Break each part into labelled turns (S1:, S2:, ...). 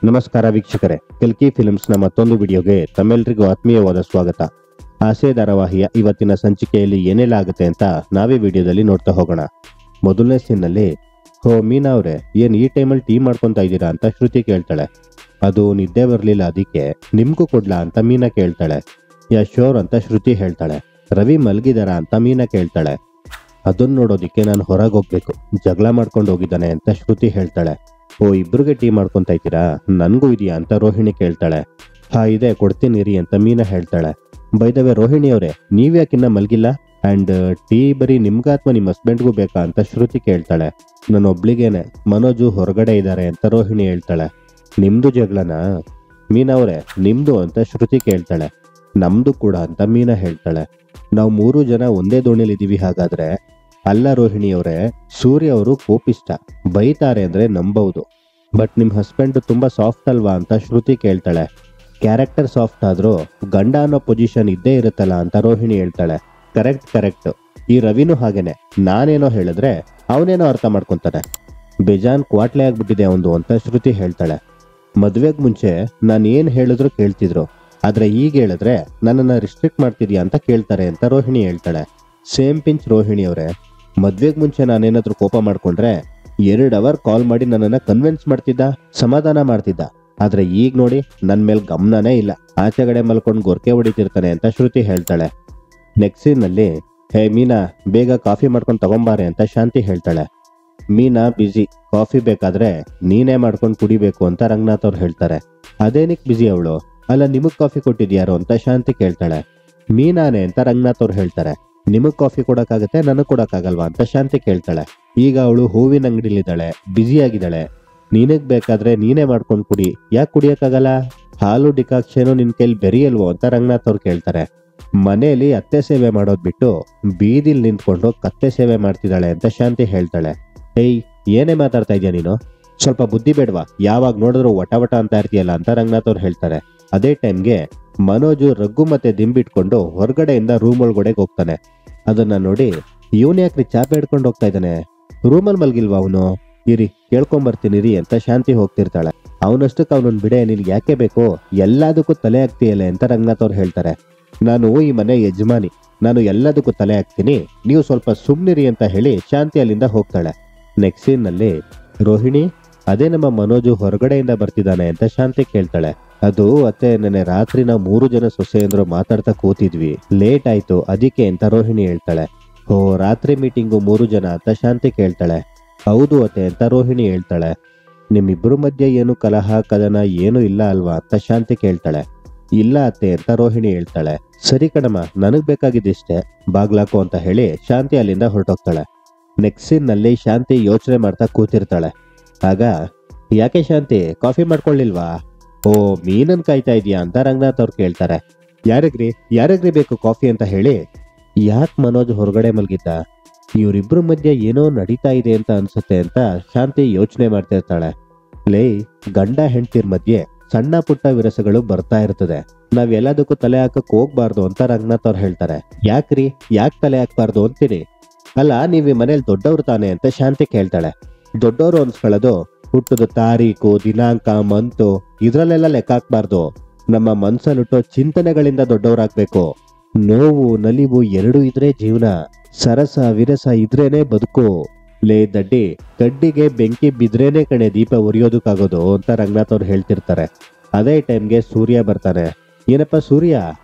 S1: ನಮಸ್ಕಾರ ವೀಕ್ಷಕರೇ, ಕಲ್ಕಿ ಫಿಲ್ಮ್ಸ್ನ ಮತ್ತೊಂದು ವಿಡಿಯೋಗೆ ತಮ್ಮೆಲ್ಲರಿಗೂ ಆತ್ಮೀಯವಾದ ಸ್ವಾಗತ. ಆಸೆ ಧಾರಾವಾಹಿಯ ಇವತ್ತಿನ ಸಂಚಿಕೆಯಲ್ಲಿ ಏನೆಲ್ಲ ಆಗುತ್ತೆ ಅಂತ ನಾವೇ ವಿಡಿಯೋದಲ್ಲಿ ನೋಡ್ತಾ ಹೋಗೋಣ. ಮೊದಲನೇ ಸೀನ್ನಲ್ಲಿ, ಹೋ ಮೀನಾ ಅವರೇ, ಏನ್ ಈ ಟೈಮಲ್ಲಿ ಟೀ ಮಾಡ್ಕೊತಾ ಇದ್ದೀರಾ ಅಂತ ಶ್ರುತಿ ಕೇಳ್ತಾಳೆ. ಅದು ನಿದ್ದೆ ಬರಲಿಲ್ಲ, ಅದಕ್ಕೆ ನಿಮ್ಗೂ ಕೊಡ್ಲಾ ಅಂತ ಮೀನಾ ಕೇಳ್ತಾಳೆ. ಯಾ ಶೋರ್ ಅಂತ ಶ್ರುತಿ ಹೇಳ್ತಾಳೆ. ರವಿ ಮಲಗಿದಾರ ಅಂತ ಮೀನಾ ಕೇಳ್ತಾಳೆ. ಅದನ್ನ ನೋಡೋದಿಕ್ಕೆ ನಾನು ಹೊರಗೆ ಹೋಗ್ಬೇಕು, ಜಗಳ ಮಾಡ್ಕೊಂಡು ಹೋಗಿದ್ದಾನೆ ಅಂತ ಶ್ರುತಿ ಹೇಳ್ತಾಳೆ. ಓ, ಇಬ್ರಿಗೆ ಟೀ ಮಾಡ್ಕೊಂತ ಇದ್ದೀರಾ, ನನ್ಗೂ ಇದೆಯಾ ಅಂತ ರೋಹಿಣಿ ಕೇಳ್ತಾಳೆ. ಹಾ ಇದೆ, ಕೊಡ್ತೀನಿ ರೀ ಅಂತ ಮೀನಾ ಹೇಳ್ತಾಳೆ. ಬೈದವೆ ರೋಹಿಣಿ ಅವರೇ, ನೀವ್ಯಾಕಿನ್ನ ಮಲ್ಗಿಲ್ಲ, ಅಂಡ್ ಟೀ ಬರೀ ನಿಮ್ಗ ಅಥವಾ ನಿಮ್ಮ ಹಸ್ಬೆಂಡ್ಗೂ ಬೇಕಾ ಅಂತ ಶ್ರುತಿ ಕೇಳ್ತಾಳೆ. ನಾನು ಒಬ್ಳಿಗೇನೆ, ಮನೋಜು ಹೊರಗಡೆ ಇದ್ದಾರೆ ಅಂತ ರೋಹಿಣಿ ಹೇಳ್ತಾಳೆ. ನಿಮ್ದು ಜಗಳನಾ? ಮೀನಾ ಅವರೇ, ನಿಮ್ದು ಅಂತ ಶ್ರುತಿ ಕೇಳ್ತಾಳೆ. ನಮ್ದು ಕೂಡ ಅಂತ ಮೀನಾ ಹೇಳ್ತಾಳೆ. ನಾವು 3 ಜನ ಒಂದೇ ದೋಣಿಲಿದ್ದೀವಿ ಹಾಗಾದ್ರೆ? ಅಲ್ಲ ರೋಹಿಣಿ ಅವರೇ, ಸೂರ್ಯ ಅವರು ಕೋಪಿಷ್ಟ, ಬೈತಾರೆ ಅಂದ್ರೆ ನಂಬಬಹುದು, ಬಟ್ ನಿಮ್ ಹಸ್ಬೆಂಡ್ ತುಂಬಾ ಸಾಫ್ಟ್ ಅಲ್ವಾ ಅಂತ ಶ್ರುತಿ ಕೇಳ್ತಾಳೆ. ಕ್ಯಾರೆಕ್ಟರ್ ಸಾಫ್ಟ್ ಆದ್ರೂ ಗಂಡ ಅನ್ನೋ ಪೊಸಿಷನ್ ಇದ್ದೇ ಇರುತ್ತಲ್ಲ ಅಂತ ರೋಹಿಣಿ ಹೇಳ್ತಾಳೆ. ಕರೆಕ್ಟ್. ಈ ರವಿನೂ ಹಾಗೇನೆ, ನಾನೇನೋ ಹೇಳಿದ್ರೆ ಅವನೇನೋ ಅರ್ಥ ಮಾಡ್ಕೊಂತಾನೆ, ಬೇಜಾನ್ ಕ್ವಾಟ್ಲೆ ಆಗ್ಬಿಟ್ಟಿದೆ ಅವನು ಅಂತ ಶ್ರುತಿ ಹೇಳ್ತಾಳೆ. ಮದ್ವೆಗ್ ಮುಂಚೆ ನಾನು ಏನ್ ಹೇಳಿದ್ರು ಕೇಳ್ತಿದ್ರು, ಆದ್ರೆ ಈಗ ಹೇಳಿದ್ರೆ ನನ್ನನ್ನ ರಿಸ್ಟ್ರಿಕ್ಟ್ ಮಾಡ್ತಿದ್ಯಾ ಅಂತ ಕೇಳ್ತಾರೆ ಅಂತ ರೋಹಿಣಿ ಹೇಳ್ತಾಳೆ. ಸೇಮ್ ಪಿಂಚ್ ರೋಹಿಣಿ ಅವರೇ, ಮದ್ವೆಗ್ ಮುಂಚೆ ನಾನೇನಾದ್ರೂ ಕೋಪ ಮಾಡ್ಕೊಂಡ್ರೆ 2 ಅವರ್ ಕಾಲ್ ಮಾಡಿ ನನ್ನನ್ನ ಕನ್ವಿನ್ಸ್ ಮಾಡ್ತಿದ್ದ, ಸಮಾಧಾನ ಮಾಡ್ತಿದ್ದ. ಆದ್ರೆ ಈಗ ನೋಡಿ, ನನ್ ಮೇಲೆ ಗಮನನೇ ಇಲ್ಲ, ಆಚೆಗಡೆ ಮಲ್ಕೊಂಡು ಗೊರ್ಕೆ ಹೊಡಿತಿರ್ತಾನೆ ಅಂತ ಶ್ರುತಿ ಹೇಳ್ತಾಳೆ. ನೆಕ್ಸ್ಟ್ ಸೀನ್ ನಲ್ಲಿ, ಹೇ ಮೀನಾ, ಬೇಗ ಕಾಫಿ ಮಾಡ್ಕೊಂಡು ತಗೊಂಬಾರೆ ಅಂತ ಶಾಂತಿ ಹೇಳ್ತಾಳೆ. ಮೀನಾ ಬಿಸಿ, ಕಾಫಿ ಬೇಕಾದ್ರೆ ನೀನೇ ಮಾಡ್ಕೊಂಡು ಕುಡಿಬೇಕು ಅಂತ ರಂಗನಾಥ್ ಅವ್ರು ಹೇಳ್ತಾರೆ. ಅದೇನಿಕ್ ಬಿಸಿ ಅವಳು? ಅಲ್ಲ, ನಿಮಗ್ ಕಾಫಿ ಕೊಟ್ಟಿದ್ಯಾರು ಅಂತ ಶಾಂತಿ ಕೇಳ್ತಾಳೆ. ಮೀನಾನೇ ಅಂತ ರಂಗನಾಥ್ ಅವ್ರು ಹೇಳ್ತಾರೆ. ನಿಮಗ್ ಕಾಫಿ ಕೊಡಕ್ಕಾಗತ್ತೆ, ನನಗ್ ಕೊಡಕ್ಕಾಗಲ್ವಾ ಅಂತ ಶಾಂತಿ ಕೇಳ್ತಾಳೆ. ಈಗ ಅವಳು ಹೂವಿನ ಅಂಗಡಿಲಿದ್ದಾಳೆ, ಬ್ಯುಸಿ ಆಗಿದ್ದಾಳೆ. ನೀನಗ್ ಬೇಕಾದ್ರೆ ನೀನೇ ಮಾಡ್ಕೊಂಡು ಕುಡಿ, ಯಾಕೆ ಕುಡಿಯಕ್ಕಾಗಲ್ಲ? ಹಾಲು ಡಿಕಾಕ್ಷನು ನಿನ್ ಕೈಲಿ ಬೆರಿಯಲ್ವೋ ಅಂತ ರಂಗನಾಥ್ ಅವ್ರು ಕೇಳ್ತಾರೆ. ಮನೆಯಲ್ಲಿ ಅತ್ತೆ ಸೇವೆ ಮಾಡೋದ್ ಬಿಟ್ಟು ಬೀದಿಲ್ ನಿಂತ್ಕೊಂಡು ಕತ್ತೆ ಸೇವೆ ಮಾಡ್ತಿದ್ದಾಳೆ ಅಂತ ಶಾಂತಿ ಹೇಳ್ತಾಳೆ. ಏಯ್, ಏನೇ ಮಾತಾಡ್ತಾ ಇದೀಯ ನೀನು? ಸ್ವಲ್ಪ ಬುದ್ಧಿ ಬೇಡವಾ? ಯಾವಾಗ ನೋಡಿದ್ರು ವಟ ಅಂತ ಇರ್ತೀಯಲ್ಲ ಅಂತ ರಂಗನಾಥ್ ಅವ್ರು ಹೇಳ್ತಾರೆ. ಅದೇ ಟೈಮ್ಗೆ ಮನೋಜು ರಗ್ಗು ಮತ್ತೆ ದಿಂಬಿಟ್ಕೊಂಡು ಹೊರಗಡೆಯಿಂದ ರೂಮ್ ಒಳಗಡೆ ಹೋಗ್ತಾನೆ. ಅದನ್ನ ನೋಡಿ, ಇವನ್ ಯಾಕ್ರಿ ಚಾಪೆ ಹಿಡ್ಕೊಂಡು ಹೋಗ್ತಾ ಇದ್ದಾನೆ, ರೂಮಲ್ಲಿ ಮಲ್ಗಿಲ್ವಾ ಅವನು? ಇರಿ ಕೇಳ್ಕೊಂಬರ್ತೀನಿ ರೀ ಅಂತ ಶಾಂತಿ ಹೋಗ್ತಿರ್ತಾಳೆ. ಅವನಷ್ಟಕ್ಕೆ ಅವನನ್ನ ಬಿಡೆ, ನಿನ್ಗೆ ಯಾಕೆ ಬೇಕು, ಎಲ್ಲದಕ್ಕೂ ತಲೆ ಹಾಕ್ತೀಯಲ್ಲ ಅಂತ ರಂಗನಾಥ್ ಅವ್ರು ಹೇಳ್ತಾರೆ. ನಾನು ಈ ಮನೆ ಯಜಮಾನಿ, ನಾನು ಎಲ್ಲದಕ್ಕೂ ತಲೆ ಹಾಕ್ತೀನಿ, ನೀವು ಸ್ವಲ್ಪ ಸುಮ್ನಿರಿ ಅಂತ ಹೇಳಿ ಶಾಂತಿ ಅಲ್ಲಿಂದ ಹೋಗ್ತಾಳೆ. ನೆಕ್ಸ್ಟ್ ಸೀನ್ ನಲ್ಲಿ, ರೋಹಿಣಿ, ಅದೇ ನಮ್ಮ ಮನೋಜು ಹೊರಗಡೆಯಿಂದ ಬರ್ತಿದ್ದಾನೆ ಅಂತ ಶಾಂತಿ ಕೇಳ್ತಾಳೆ. ಅದು ಅತ್ತೆ, ನೆನ್ನೆ ರಾತ್ರಿ ನಾವು 3 ಜನ ಸೊಸೆಯಂದ್ರು ಮಾತಾಡ್ತಾ ಕೂತಿದ್ವಿ, ಲೇಟ್ ಆಯ್ತು ಅದಕ್ಕೆ ಅಂತ ರೋಹಿಣಿ ಹೇಳ್ತಾಳೆ. ಓ, ರಾತ್ರಿ ಮೀಟಿಂಗು 3 ಜನ ಅಂತ ಶಾಂತಿ ಕೇಳ್ತಾಳೆ. ಹೌದು ಅತ್ತೆ ಅಂತ ರೋಹಿಣಿ ಹೇಳ್ತಾಳೆ. ನಿಮ್ಮಿಬ್ರು ಮಧ್ಯೆ ಏನು ಕಲಹ ಕದನ ಏನು ಇಲ್ಲ ಅಲ್ವಾ ಅಂತ ಶಾಂತಿ ಕೇಳ್ತಾಳೆ. ಇಲ್ಲ ಅತ್ತೆ ಅಂತ ರೋಹಿಣಿ ಹೇಳ್ತಾಳೆ. ಸರಿ ಕಣಮ್ಮ, ನನಗ್ ಬೇಕಾಗಿದ್ದಿಷ್ಟೇ, ಬಾಗ್ಲಾಕು ಅಂತ ಹೇಳಿ ಶಾಂತಿ ಅಲ್ಲಿಂದ ಹೊರಟೋಗ್ತಾಳೆ. ನೆಕ್ಸ್ಟ್ ಸೀನ್ ನಲ್ಲಿ ಶಾಂತಿ ಯೋಚನೆ ಮಾಡ್ತಾ ಕೂತಿರ್ತಾಳೆ. ಆಗ, ಯಾಕೆ ಶಾಂತಿ, ಕಾಫಿ ಮಾಡ್ಕೊಳ್ಳಿಲ್ವಾ? ಓ, ಮೀನನ್ ಕಾಯ್ತಾ ಇದೀಯಾ ಅಂತ ರಂಗನಾಥ್ ಅವ್ರು ಕೇಳ್ತಾರೆ. ಯಾರಿಗ್ರಿ ಬೇಕು ಕಾಫಿ ಅಂತ ಹೇಳಿ, ಯಾಕೆ ಮನೋಜ್ ಹೊರಗಡೆ ಮಲಗಿದ್ದ, ಇವರಿಬ್ರು ಮಧ್ಯೆ ಏನೋ ನಡೀತಾ ಇದೆ ಅಂತ ಅನ್ಸುತ್ತೆ ಅಂತ ಶಾಂತಿ ಯೋಚನೆ ಮಾಡ್ತಿರ್ತಾಳೆ. ಲೇ, ಗಂಡ ಹೆಂಡತಿರ್ ಮಧ್ಯೆ ಸಣ್ಣ ಪುಟ್ಟ ವಿರಸಗಳು ಬರ್ತಾ ಇರ್ತದೆ, ನಾವ್ ಎಲ್ಲದಕ್ಕೂ ತಲೆ ಹಾಕಕ್ ಹೋಗ್ಬಾರ್ದು ಅಂತ ರಂಗನಾಥ್ ಅವ್ರು ಹೇಳ್ತಾರೆ. ಯಾಕೆ ತಲೆ ಹಾಕ್ಬಾರ್ದು ಅಂತೀರಿ? ಅಲ್ಲ, ನೀವ್ ಈ ಮನೇಲಿ ದೊಡ್ಡವ್ರು ತಾನೆ ಅಂತ ಶಾಂತಿ ಕೇಳ್ತಾಳೆ. ದೊಡ್ಡವರು ಅನ್ಸ್ಕೊಳ್ಳೋದು ಹುಟ್ಟದ ತಾರೀಕು, ದಿನಾಂಕ, ಮಂತು ಇದ್ರಲ್ಲೆಲ್ಲ ಲೆಕ್ಕ ಹಾಕ್ಬಾರ್ದು. ನಮ್ಮ ಮನ್ಸಲ್ಲಿಟ್ಟೋ ಚಿಂತನೆಗಳಿಂದ ದೊಡ್ಡವರಾಗ್ಬೇಕು. ನೋವು ನಲಿವು 2 ಇದ್ರೆ ಜೀವನ, ಸರಸ ವಿರಸ ಇದ್ರೇನೆ ಬದುಕು. ಲೇ ದಡ್ಡಿ, ಕಡ್ಡಿಗೆ ಬೆಂಕಿ ಬಿದ್ರೇನೆ ಕಣೆ ದೀಪ ಉರಿಯೋದಕ್ಕಾಗೋದು ಅಂತ ರಂಗನಾಥ್ ಅವ್ರು ಹೇಳ್ತಿರ್ತಾರೆ. ಅದೇ ಟೈಮ್ಗೆ ಸೂರ್ಯ ಬರ್ತಾನೆ. ಏನಪ್ಪ ಸೂರ್ಯ,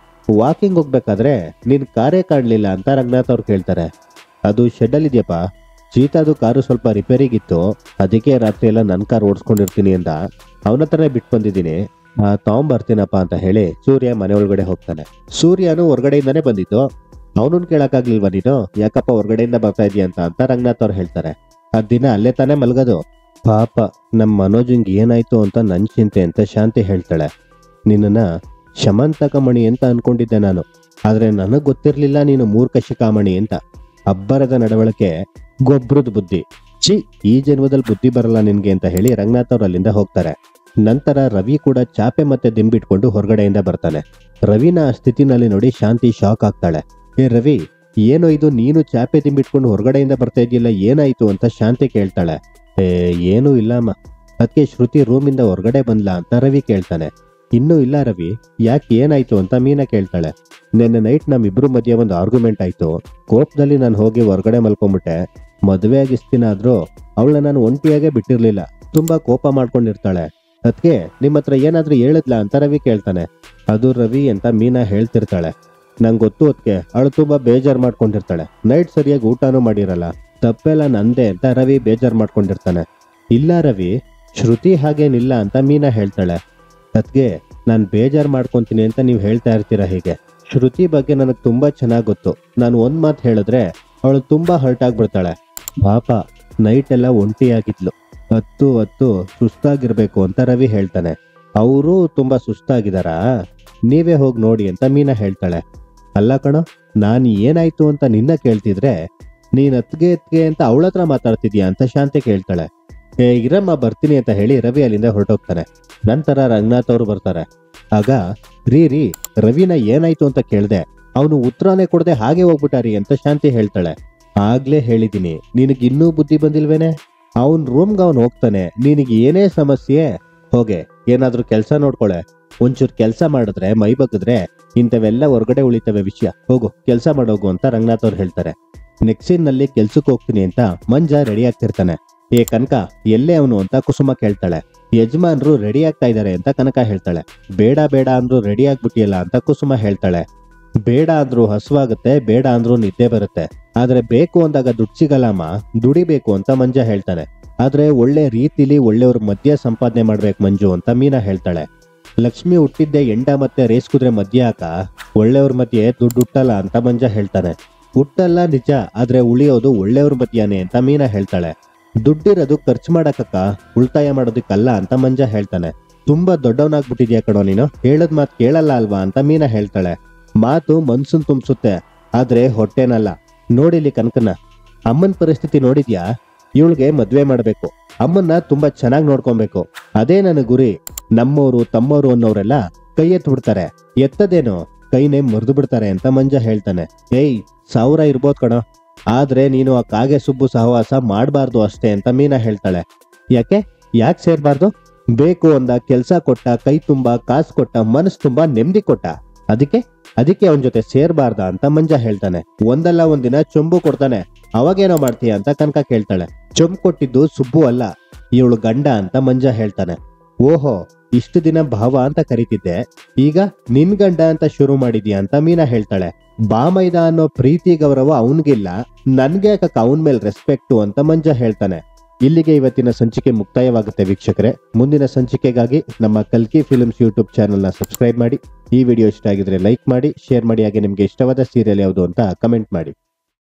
S1: ವಾಕಿಂಗ್ ಹೋಗ್ಬೇಕಾದ್ರೆ ನಿನ್ ಕಾರೇ ಕಾಣ್ಲಿಲ್ಲ ಅಂತ ರಂಗನಾಥ್ ಅವ್ರು ಕೇಳ್ತಾರೆ. ಅದು ಶೆಡ್ಡಲ್ ಇದೆಯಪ್ಪ, ಚೀತಾದು ಕಾರು ಸ್ವಲ್ಪ ರಿಪೇರಿಗಿತ್ತು, ಅದಕ್ಕೆ ರಾತ್ರಿ ಎಲ್ಲ ನನ್ನ ಕಾರ್ ಓಡಿಸ್ಕೊಂಡಿರ್ತೀನಿ ಅಂತ ಅವನ ಹತ್ರನೇ ಬಿಟ್ಟು ಬಂದಿದ್ದೀನಿ, ತಗೊಂಬರ್ತೀನಪ್ಪ ಅಂತ ಹೇಳಿ ಸೂರ್ಯ ಮನೆ ಒಳಗಡೆ ಹೋಗ್ತಾನೆ. ಸೂರ್ಯನು ಹೊರಗಡೆಯಿಂದಾನೇ ಬಂದಿದ್ದು, ಅವನನ್ನ ಕೇಳಕ್ಕಾಗ್ಲಿಲ್ವಾ ನೀನು, ಯಾಕಪ್ಪ ಹೊರಗಡೆಯಿಂದ ಬರ್ತಾ ಇದೀಯ ಅಂತ ರಂಗನಾಥ್ ಅವ್ರು ಹೇಳ್ತಾರೆ. ದಿನ ಅಲ್ಲೇ ತಾನೇ ಮಲ್ಗೋದು, ಪಾಪ ನಮ್ಮ ಮನೋಜಂಗ್ ಏನಾಯ್ತು ಅಂತ ನನ್ ಚಿಂತೆ ಅಂತ ಶಾಂತಿ ಹೇಳ್ತಾಳೆ. ನಿನ್ನನ್ನ ಶಮಂತಕ ಮಣಿ ಅಂತ ಅನ್ಕೊಂಡಿದ್ದೆ ನಾನು, ಆದ್ರೆ ನನಗ್ ಗೊತ್ತಿರ್ಲಿಲ್ಲ ನೀನು ಮೂರ್ಖ ಶಿಖಾಮಣಿ ಅಂತ. ಅಬ್ಬರದ ನಡವಳಿಕೆ, ಗೊಬ್ರದ ಬುದ್ಧಿ, ಈ ಜನ್ಮದಲ್ಲಿ ಬುದ್ಧಿ ಬರಲ್ಲ ನಿನ್ಗೆ ಅಂತ ಹೇಳಿ ರಂಗನಾಥ್ ಅವ್ರು ಅಲ್ಲಿಂದ ಹೋಗ್ತಾರೆ. ನಂತರ ರವಿ ಕೂಡ ಚಾಪೆ ಮತ್ತೆ ದಿಂಬಿಟ್ಕೊಂಡು ಹೊರಗಡೆಯಿಂದ ಬರ್ತಾನೆ. ರವಿನ ಆ ಸ್ಥಿತಿನಲ್ಲಿ ನೋಡಿ ಶಾಂತಿ ಶಾಕ್ ಆಗ್ತಾಳೆ. ಏ ರವಿ, ಏನೋ ಇದು, ನೀನು ಚಾಪೆ ದಿಂಬಿಟ್ಕೊಂಡು ಹೊರಗಡೆಯಿಂದ ಬರ್ತಾ ಇದೆಯಲ್ಲ, ಏನಾಯ್ತು ಅಂತ ಶಾಂತಿ ಕೇಳ್ತಾಳೆ. ಏನೂ ಇಲ್ಲಮ್ಮ, ಅದಕ್ಕೆ ಶ್ರುತಿ ರೂಮಿಂದ ಹೊರಗಡೆ ಬಂದ್ಲಾ ಅಂತ ರವಿ ಕೇಳ್ತಾನೆ. ಇನ್ನೂ ಇಲ್ಲ ರವಿ, ಯಾಕೆ ಏನಾಯ್ತು ಅಂತ ಮೀನಾ ಕೇಳ್ತಾಳೆ. ನಿನ್ನೆ ನೈಟ್ ನಮ್ಮಿಬ್ರು ಮಧ್ಯೆ ಒಂದು ಆರ್ಗ್ಯುಮೆಂಟ್ ಆಯ್ತು. ಕೋಪದಲ್ಲಿ ನಾನು ಹೋಗಿ ಹೊರಗಡೆ ಮಲ್ಕೊಂಡ್ಬಿಟ್ಟೆ. ಮದುವೆ ಆಗಿಸ್ತೀನ ಆದ್ರೂ ಅವಳನ್ನ ನಾನು ಒಂಟಿಯಾಗೆ ಬಿಟ್ಟಿರ್ಲಿಲ್ಲ. ತುಂಬಾ ಕೋಪ ಮಾಡ್ಕೊಂಡಿರ್ತಾಳೆ. ಅದಕ್ಕೆ ನಿಮ್ಮ ಹತ್ರ ಏನಾದ್ರೂ ಹೇಳಿದ್ಲಾ ಅಂತ ರವಿ ಕೇಳ್ತಾನೆ. ಅದು ರವಿ ಅಂತ ಮೀನಾ ಹೇಳ್ತಿರ್ತಾಳೆ. ನಂಗೆ ಗೊತ್ತು ಅದಕ್ಕೆ ಅವಳು ತುಂಬಾ ಬೇಜಾರು ಮಾಡ್ಕೊಂಡಿರ್ತಾಳೆ. ನೈಟ್ ಸರಿಯಾಗಿ ಊಟನೂ ಮಾಡಿರಲ್ಲ. ತಪ್ಪೆಲ್ಲ ನಂದೆ ಅಂತ ರವಿ ಬೇಜಾರು ಮಾಡ್ಕೊಂಡಿರ್ತಾನೆ. ಇಲ್ಲ ರವಿ, ಶ್ರುತಿ ಹಾಗೇನಿಲ್ಲ ಅಂತ ಮೀನಾ ಹೇಳ್ತಾಳೆ. ಅದಕ್ಕೆ ನಾನು ಬೇಜಾರು ಮಾಡ್ಕೊತೀನಿ ಅಂತ ನೀವು ಹೇಳ್ತಾ ಇರ್ತೀರಾ ಹೀಗೆ. ಶ್ರುತಿ ಬಗ್ಗೆ ನನಗೆ ತುಂಬಾ ಚೆನ್ನಾಗಿ ಗೊತ್ತು. ನಾನು ಒಂದ್ ಮಾತು ಹೇಳಿದ್ರೆ ಅವಳು ತುಂಬಾ ಹರ್ಟ್ ಆಗ್ಬಿಡ್ತಾಳೆ. ಪಾಪ ನೈಟ್ ಎಲ್ಲ ಒಂಟಿಯಾಗಿದ್ಲು. ಹತ್ತು ಸುಸ್ತಾಗಿರ್ಬೇಕು ಅಂತ ರವಿ ಹೇಳ್ತಾನೆ. ಅವರು ತುಂಬಾ ಸುಸ್ತಾಗಿದಾರಾ, ನೀವೇ ಹೋಗಿ ನೋಡಿ ಅಂತ ಮೀನಾ ಹೇಳ್ತಾಳೆ. ಅಲ್ಲ ಕಣೋ, ನಾನು ಏನಾಯ್ತು ಅಂತ ನಿನ್ನ ಕೇಳ್ತಿದ್ರೆ ನೀನ್ ಅತ್ಗೆ ಅಂತ ಅವಳ ಹತ್ರ ಮಾತಾಡ್ತಿದ್ಯಾ ಅಂತ ಶಾಂತಿ ಕೇಳ್ತಾಳೆ. ಇರಮ್ಮ ಬರ್ತೀನಿ ಅಂತ ಹೇಳಿ ರವಿ ಅಲ್ಲಿಂದ ಹೊರಟೋಗ್ತಾನೆ. ನಂತರ ರಂಗನಾಥ್ ಅವರು ಬರ್ತಾರೆ. ಆಗ ರೀ ರವಿನ ಏನಾಯ್ತು ಅಂತ ಕೇಳ್ದೆ, ಅವನು ಉತ್ತರನೇ ಕೊಡದೆ ಹಾಗೆ ಹೋಗ್ಬಿಟ್ಟಾರಿ ಅಂತ ಶಾಂತಿ ಹೇಳ್ತಾಳೆ. ಆಗ್ಲೇ ಹೇಳಿದೀನಿ, ನಿನಗಿನ್ನೂ ಬುದ್ಧಿ ಬಂದಿಲ್ವೇನೆ? ಅವನ್ ರೂಮ್ಗೆ ಅವನ್ ಹೋಗ್ತಾನೆ, ನಿನಗೆ ಏನೇ ಸಮಸ್ಯೆ ಹೋಗೆ ಏನಾದ್ರೂ ಕೆಲಸ ನೋಡ್ಕೊಳೆ. ಒಂಚೂರು ಕೆಲಸ ಮಾಡಿದ್ರೆ ಮೈ ಬಗ್ಗಿದ್ರೆ ಇಂಥವೆಲ್ಲ ಹೊರಗಡೆ ಉಳಿತವೆ ವಿಷಯ. ಹೋಗು ಕೆಲಸ ಮಾಡೋಗು ಅಂತ ರಂಗನಾಥ್ ಅವ್ರು ಹೇಳ್ತಾರೆ. ನೆಕ್ಸ್ಟ್ ಸೀನ್ ನಲ್ಲಿ ಕೆಲ್ಸಕ್ಕೆ ಹೋಗ್ತೀನಿ ಅಂತ ಮಂಜ ರೆಡಿ ಆಗ್ತಿರ್ತಾನೆ. ಕನಕ ಎಲ್ಲೇ ಅವನು ಅಂತ ಕುಸುಮ ಕೇಳ್ತಾಳೆ. ಯಜಮಾನ್ರು ರೆಡಿ ಆಗ್ತಾ ಇದಾರೆ ಅಂತ ಕನಕ ಹೇಳ್ತಾಳೆ. ಬೇಡ ಅಂದ್ರು ರೆಡಿ ಆಗ್ಬಿಟ್ಟಿಯಲ್ಲ ಅಂತ ಕುಸುಮ ಹೇಳ್ತಾಳೆ. ಬೇಡ ಅಂದ್ರು ಹಸುವಾಗುತ್ತೆ, ಬೇಡ ಅಂದ್ರು ನಿದ್ದೆ ಬರುತ್ತೆ, ಆದ್ರೆ ಬೇಕು ಅಂದಾಗ ದುಡ್ಡು ಸಿಗಲ್ಲಮ್ಮ, ದುಡಿಬೇಕು ಅಂತ ಮಂಜ ಹೇಳ್ತಾನೆ. ಆದ್ರೆ ಒಳ್ಳೆ ರೀತಿಲಿ ಒಳ್ಳೆಯವ್ರ ಮಧ್ಯ ಸಂಪಾದನೆ ಮಾಡ್ಬೇಕು ಮಂಜು ಅಂತ ಮೀನಾ ಹೇಳ್ತಾಳೆ. ಲಕ್ಷ್ಮಿ ಹುಟ್ಟಿದ್ದೆ ಎಂಡ ಮತ್ತೆ ರೇಸ್ ಕುದ್ರೆ ಮಧ್ಯ ಹಾಕ, ಒಳ್ಳೆಯವ್ರ ಮಧ್ಯೆ ದುಡ್ಡು ಹುಟ್ಟಲ್ಲ ಅಂತ ಮಂಜ ಹೇಳ್ತಾನೆ. ಹುಟ್ಟಲ್ಲ ನಿಜ, ಆದ್ರೆ ಉಳಿಯೋದು ಒಳ್ಳೆಯವ್ರ ಮಧ್ಯಾನೆ ಅಂತ ಮೀನಾ ಹೇಳ್ತಾಳೆ. ದುಡ್ಡಿರೋದು ಖರ್ಚು ಮಾಡಕ್ಕ, ಉಳಿತಾಯ ಮಾಡೋದಕ್ಕಲ್ಲ ಅಂತ ಮಂಜ ಹೇಳ್ತಾನೆ. ತುಂಬಾ ದೊಡ್ಡವನಾಗ್ಬಿಟ್ಟಿದ್ಯಾ ಕಣೋ ನೀನು, ಹೇಳದ್ ಮಾತು ಕೇಳಲ್ಲ ಅಲ್ವಾ ಅಂತ ಮೀನಾ ಹೇಳ್ತಾಳೆ. ಮಾತು ಮನ್ಸನ್ ತುಂಬಿಸುತ್ತೆ, ಆದ್ರೆ ಹೊಟ್ಟೆನಲ್ಲ. ನೋಡಿಲಿ ಕನಕನ, ಅಮ್ಮನ ಪರಿಸ್ಥಿತಿ ನೋಡಿದ್ಯಾ? ಇವಳಿಗೆ ಮದ್ವೆ ಮಾಡ್ಬೇಕು, ಅಮ್ಮನ್ನ ತುಂಬಾ ಚೆನ್ನಾಗಿ ನೋಡ್ಕೊಬೇಕು, ಅದೇ ನನ್ನ ಗುರಿ. ನಮ್ಮವರು ತಮ್ಮವರು ಅನ್ನೋರೆಲ್ಲ ಕೈ ಎತ್ತು ಬಿಡ್ತಾರೆ, ಎತ್ತದೇನೋ ಕೈನೇ ಮುರಿದು ಬಿಡ್ತಾರೆ ಅಂತ ಮಂಜ ಹೇಳ್ತಾನೆ. 1000 ಇರ್ಬೋದ್ ಕಣೋ, ಆದ್ರೆ ನೀನು ಆ ಕಾಗೆ ಸುಬ್ಬು ಸಹವಾಸ ಮಾಡಬಾರ್ದು ಅಷ್ಟೇ ಅಂತ ಮೀನಾ ಹೇಳ್ತಾಳೆ. ಯಾಕೆ ಸೇರ್ಬಾರ್ದು? ಬೇಕು ಅಂದ ಕೆಲ್ಸ ಕೊಟ್ಟ, ಕೈ ತುಂಬಾ ಕಾಸು ಕೊಟ್ಟ, ಮನಸ್ಸು ತುಂಬಾ ನೆಮ್ಮದಿ ಕೊಟ್ಟ, ಅದಕ್ಕೆ ಅವನ ಜೊತೆ ಸೇರ್ಬಾರ್ದ ಅಂತ ಮಂಜ ಹೇಳ್ತಾನೆ. ಒಂದಲ್ಲ ಒಂದಿನ ಚೊಂಬು ಕೊಡ್ತಾನೆ, ಅವಾಗೇನೋ ಮಾಡ್ತೀಯ ಅಂತ ಕನಕ ಕೇಳ್ತಾಳೆ. ಚೊಂಬು ಕೊಟ್ಟಿದ್ದು ಸುಬ್ಬು ಅಲ್ಲ, ಇವಳು ಗಂಡ ಅಂತ ಮಂಜ ಹೇಳ್ತಾನೆ. ಓಹೋ, ಇಷ್ಟು ದಿನ ಭಾವ ಅಂತ ಕರಿತಿದ್ದೆ, ಈಗ ನಿನ್ ಗಂಡ ಅಂತ ಶುರು ಮಾಡಿದ್ಯಾ ಅಂತ ಮೀನಾ ಹೇಳ್ತಾಳೆ. ಬಾಮೈದ ಅನ್ನೋ ಪ್ರೀತಿ ಗೌರವ ಅವನ್ಗಿಲ್ಲ, ನನ್ಗೆ ಯಾಕಕ್ಕ ಅವನ ಮೇಲೆ ರೆಸ್ಪೆಕ್ಟು ಅಂತ ಮಂಜ ಹೇಳ್ತಾನೆ. ಇಲ್ಲಿಗೆ ಇವತ್ತಿನ ಸಂಚಿಕೆ ಮುಕ್ತಾಯವಾಗುತ್ತೆ ವೀಕ್ಷಕರೇ. ಮುಂದಿನ ಸಂಚಿಕೆಗಾಗಿ ನಮ್ಮ ಕಲ್ಕಿ ಫಿಲ್ಮ್ಸ್ ಯೂಟ್ಯೂಬ್ ಚಾನೆಲ್ನ ಸಬ್ಸ್ಕ್ರೈಬ್ ಮಾಡಿ. ಈ ವಿಡಿಯೋ ಇಷ್ಟ ಆಗಿದ್ರೆ ಲೈಕ್ ಮಾಡಿ, ಶೇರ್ ಮಾಡಿ, ಹಾಗೆ ನಿಮ್ಗೆ ಇಷ್ಟವಾದ ಸೀರಿಯಲ್ ಯಾವುದು ಅಂತ ಕಮೆಂಟ್ ಮಾಡಿ.